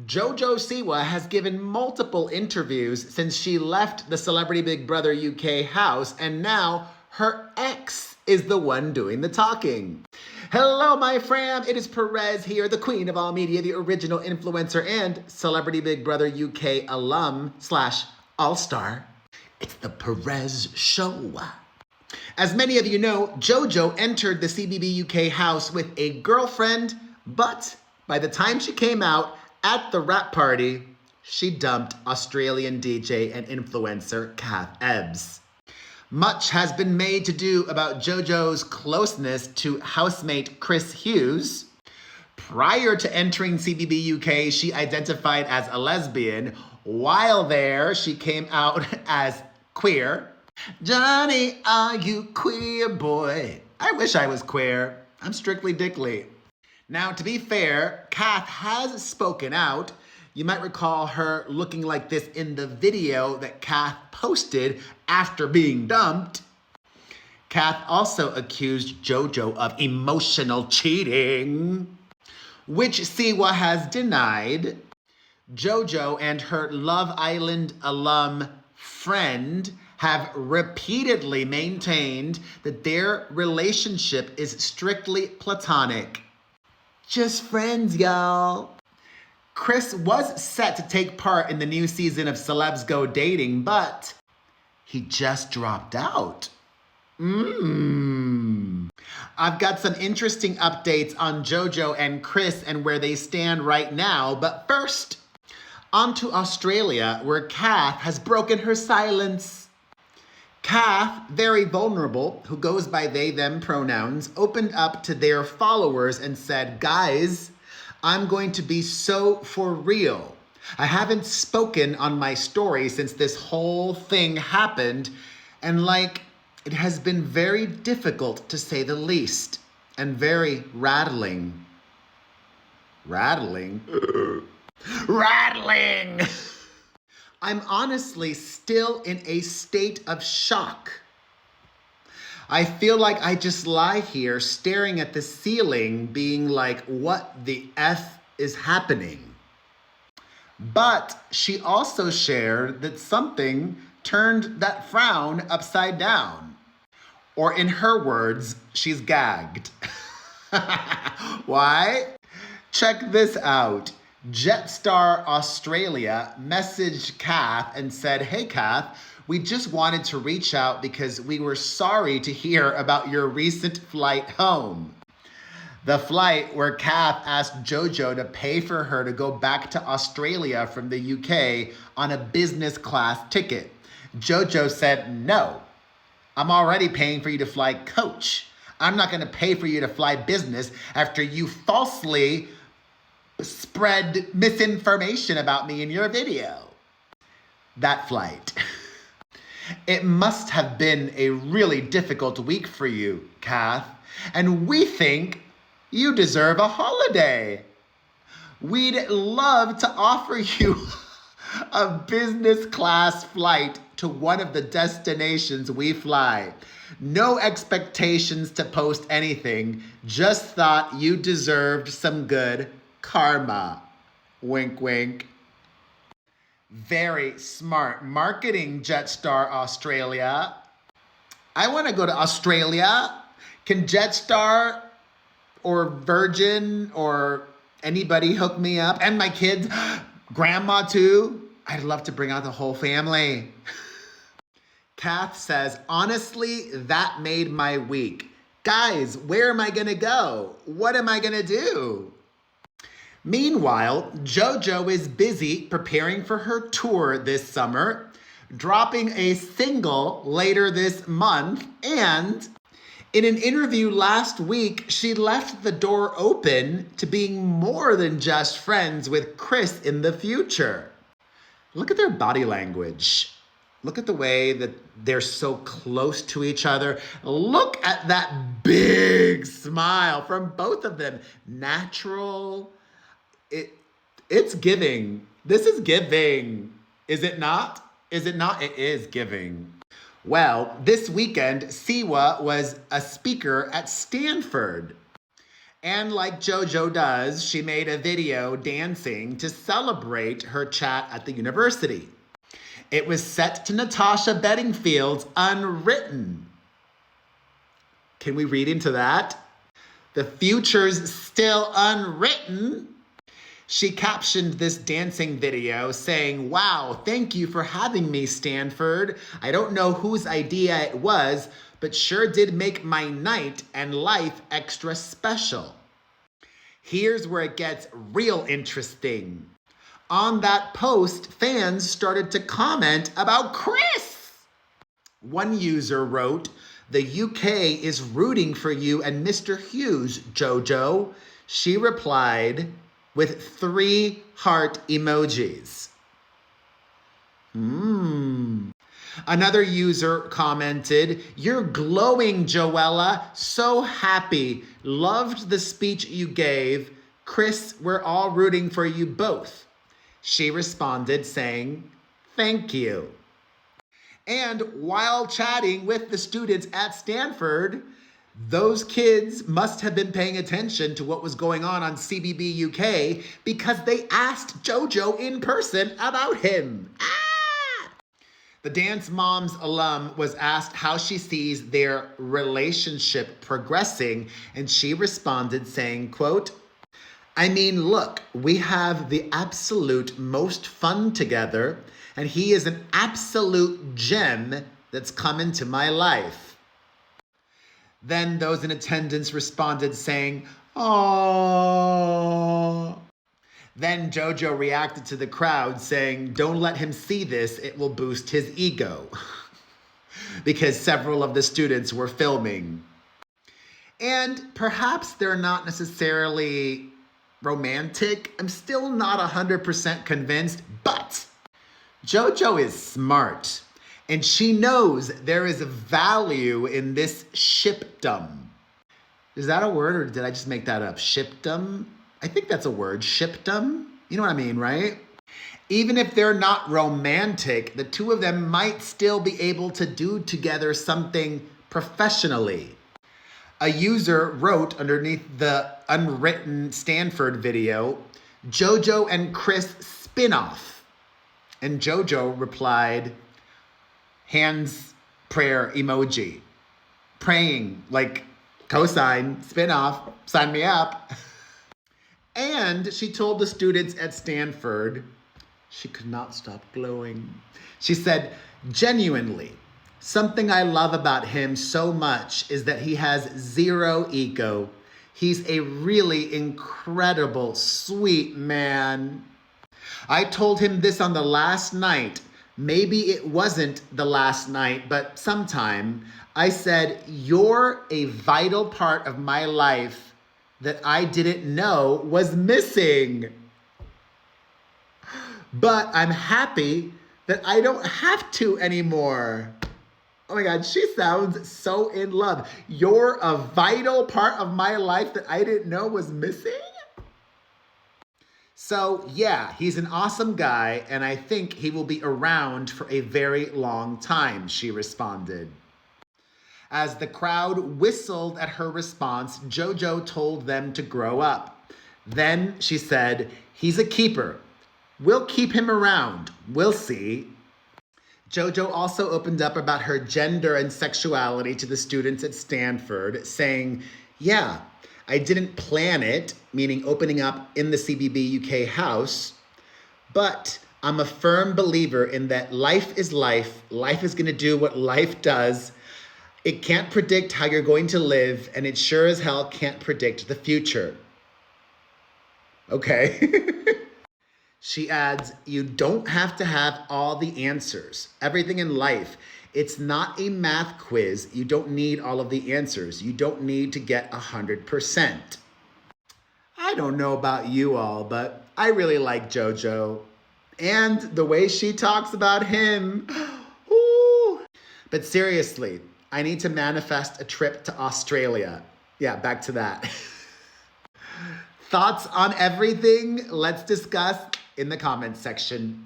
Jojo Siwa has given multiple interviews since she left the Celebrity Big Brother UK house, and now her ex is the one doing the talking. Hello, my fam. It is Perez here, the queen of all media, the original influencer, and Celebrity Big Brother UK alum / all-star. It's the Perez Show. As many of you know, Jojo entered the CBB UK house with a girlfriend, but by the time she came out at the rap party, she dumped Australian DJ and influencer Kath Ebbs. Much has been made to do about Jojo's closeness to housemate Chris Hughes. Prior to entering CBB UK, she identified as a lesbian. While there, she came out as queer. Johnny, are you queer, boy? I wish I was queer. I'm strictly dickly. Now, to be fair, Kath has spoken out. You might recall her looking like this in the video that Kath posted after being dumped. Kath also accused Jojo of emotional cheating, which Siwa has denied. Jojo and her Love Island alum friend have repeatedly maintained that their relationship is strictly platonic. Just friends, y'all. Chris was set to take part in the new season of Celebs Go Dating, but he just dropped out. I've got some interesting updates on Jojo and Chris and where they stand right now, but first, on to Australia, where Kath has broken her silence. Kath, very vulnerable, who goes by they, them pronouns, opened up to their followers and said, guys, I'm going to be so for real. I haven't spoken on my story since this whole thing happened, and it has been very difficult to say the least, and very rattling. Rattling? Rattling! I'm honestly still in a state of shock. I feel like I just lie here staring at the ceiling being like, what the F is happening? But she also shared that something turned that frown upside down. Or in her words, she's gagged. Why? Check this out. Jetstar Australia messaged Kath and said, hey Kath, we just wanted to reach out because we were sorry to hear about your recent flight home. The flight where Kath asked Jojo to pay for her to go back to Australia from the UK on a business class ticket. Jojo said, no, I'm already paying for you to fly coach. I'm not going to pay for you to fly business after you falsely spread misinformation about me in your video. That flight. It must have been a really difficult week for you, Kath, and we think you deserve a holiday. We'd love to offer you a business class flight to one of the destinations we fly. No expectations to post anything, just thought you deserved some good karma. Wink, wink. Very smart marketing, Jetstar Australia. I want to go to Australia. Can Jetstar or Virgin or anybody hook me up? And my kids, grandma too. I'd love to bring out the whole family. Kath says, honestly, that made my week. Guys, where am I going to go? What am I going to do? Meanwhile, Jojo is busy preparing for her tour this summer, dropping a single later this month, and in an interview last week, she left the door open to being more than just friends with Chris in the future. Look at their body language. Look at the way that they're so close to each other. Look at that big smile from both of them. Natural. It's giving. This is giving. Is it not? Is it not? It is giving. Well, this weekend, Siwa was a speaker at Stanford. And like Jojo does, she made a video dancing to celebrate her chat at the university. It was set to Natasha Bedingfield's Unwritten. Can we read into that? The future's still unwritten. She captioned this dancing video saying, "Wow, thank you for having me, Stanford. I don't know whose idea it was, but sure did make my night and life extra special." Here's where it gets real interesting. On that post, fans started to comment about Chris. One user wrote, "The UK is rooting for you and Mr. Hughes, Jojo." She replied with 3 heart emojis. Another user commented, "You're glowing, Joella. So happy. Loved the speech you gave. Chris, we're all rooting for you both." She responded saying, "Thank you." And while chatting with the students at Stanford, those kids must have been paying attention to what was going on CBB UK because they asked Jojo in person about him. The Dance Moms alum was asked how she sees their relationship progressing, and she responded saying, quote, "I mean, look, we have the absolute most fun together, and he is an absolute gem that's come into my life." Then those in attendance responded saying, "Aww." Then Jojo reacted to the crowd saying, "Don't let him see this, it will boost his ego." Because several of the students were filming. And perhaps they're not necessarily romantic. I'm still not 100% convinced, but Jojo is smart. And she knows there is a value in this shipdom. Is that a word, or did I just make that up? Shipdom? I think that's a word, shipdom. You know what I mean, right? Even if they're not romantic, the two of them might still be able to do together something professionally. A user wrote underneath the Unwritten Stanford video, "Jojo and Chris spin-off." And Jojo replied, hands prayer emoji. Praying, like cosign, spin-off, sign me up. And she told the students at Stanford, she could not stop glowing. She said, "Genuinely, something I love about him so much is that he has 0 ego. He's a really incredible, sweet man. I told him this on the last night. Maybe it wasn't the last night, but sometime. I said, you're a vital part of my life that I didn't know was missing. But I'm happy that I don't have to anymore." Oh my God, she sounds so in love. You're a vital part of my life that I didn't know was missing? So yeah, he's an awesome guy, and I think he will be around for a very long time, she responded. As the crowd whistled at her response, Jojo told them to grow up. Then she said, "He's a keeper. We'll keep him around. We'll see." Jojo also opened up about her gender and sexuality to the students at Stanford, saying, "Yeah, I didn't plan it," meaning opening up in the CBB UK house, "but I'm a firm believer in that life is life. Life is going to do what life does. It can't predict how you're going to live, and it sure as hell can't predict the future." Okay. She adds, "You don't have to have all the answers. Everything in life, it's not a math quiz. You don't need all of the answers. You don't need to get 100%. I don't know about you all, but I really like Jojo. And the way she talks about him. Ooh. But seriously, I need to manifest a trip to Australia. Yeah, back to that. Thoughts on everything? Let's discuss in the comments section.